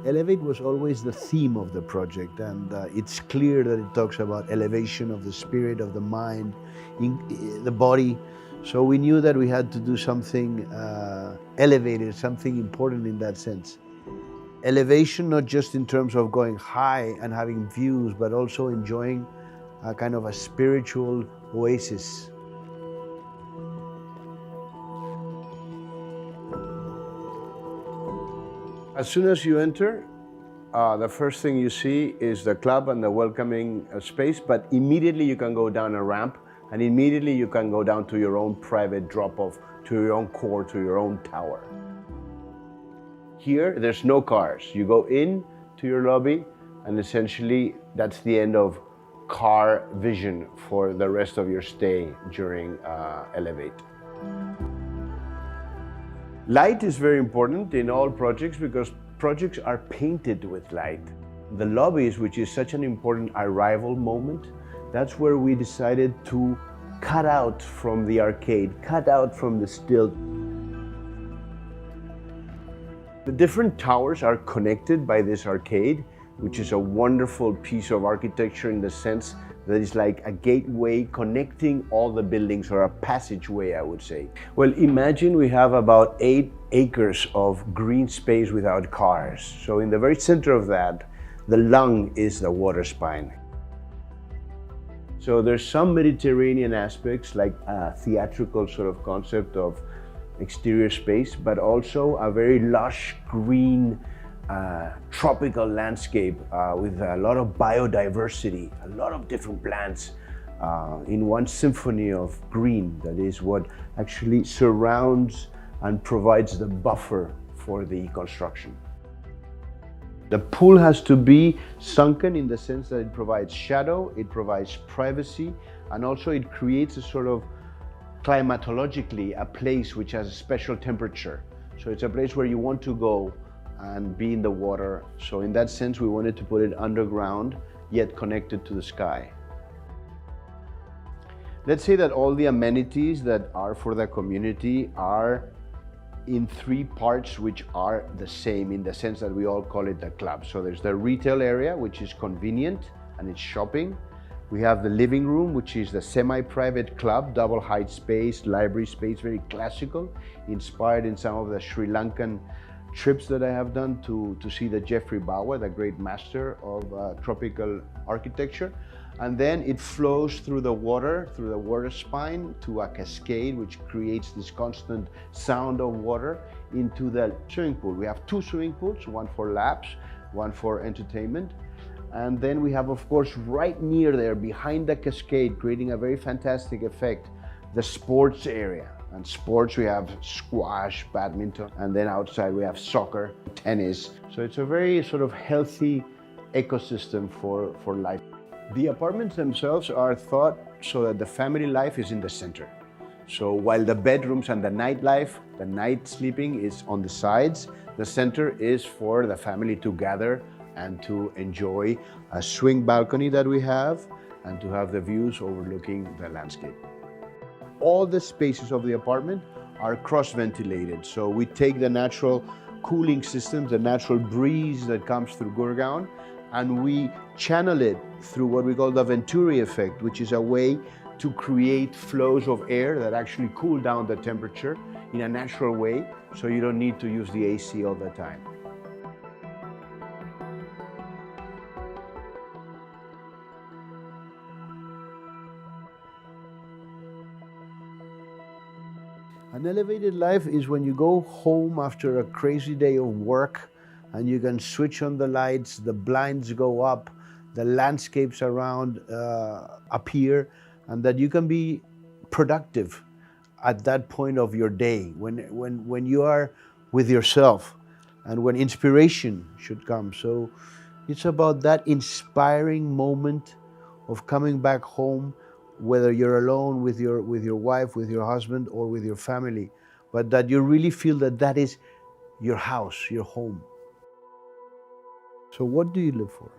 Elevate was always the theme of the project, and it's clear that it talks about elevation of the spirit, of the mind, the body. So we knew that we had to do something elevated, something important in that sense. Elevation, not just in terms of going high and having views, but also enjoying a kind of a spiritual oasis. As soon as you enter, the first thing you see is the club and the welcoming space, but immediately you can go down a ramp and immediately you can go down to your own private drop-off, to your own core, to your own tower. Here, there's no cars. You go in to your lobby and essentially that's the end of car vision for the rest of your stay during Elevate. Light is very important in all projects because projects are painted with light. The lobbies, which is such an important arrival moment, that's where we decided to cut out from the arcade, cut out from the still. The different towers are connected by this arcade, which is a wonderful piece of architecture in the sense that it's like a gateway connecting all the buildings, or a passageway, I would say. Well, imagine we have about 8 acres of green space without cars. So in the very center of that, the lung is the water spine. So there's some Mediterranean aspects, like a theatrical sort of concept of exterior space, but also a very lush green tropical landscape with a lot of biodiversity, a lot of different plants in one symphony of green. That is what actually surrounds and provides the buffer for the construction. The pool has to be sunken in the sense that it provides shadow, it provides privacy, and also it creates a sort of climatologically a place which has a special temperature. So it's a place where you want to go and be in the water. So in that sense, we wanted to put it underground, yet connected to the sky. Let's say that all the amenities that are for the community are in 3 parts which are the same, in the sense that we all call it the club. So there's the retail area, which is convenient and it's shopping. We have the living room, which is the semi-private club, double height space, library space, very classical, inspired in some of the Sri Lankan trips that I have done to see the Jeffrey Bawa, the great master of tropical architecture. And then it flows through the water spine to a cascade, which creates this constant sound of water into the swimming pool. We have 2 swimming pools, one for laps, one for entertainment. And then we have, of course, right near there, behind the cascade, creating a very fantastic effect, the sports area. And sports, we have squash, badminton, and then outside we have soccer, tennis. So it's a very sort of healthy ecosystem for life. The apartments themselves are thought so that the family life is in the center. So while the bedrooms and the nightlife, the night sleeping is on the sides, the center is for the family to gather and to enjoy a swing balcony that we have and to have the views overlooking the landscape. All the spaces of the apartment are cross-ventilated. So we take the natural cooling system, the natural breeze that comes through Gurgaon, and we channel it through what we call the Venturi effect, which is a way to create flows of air that actually cool down the temperature in a natural way, so you don't need to use the AC all the time. An elevated life is when you go home after a crazy day of work and you can switch on the lights, the blinds go up, the landscapes around appear, and that you can be productive at that point of your day, when you are with yourself and when inspiration should come. So it's about that inspiring moment of coming back home, whether you're alone with your wife, with your husband, or with your family, but that you really feel that that is your house, your home. So what do you live for?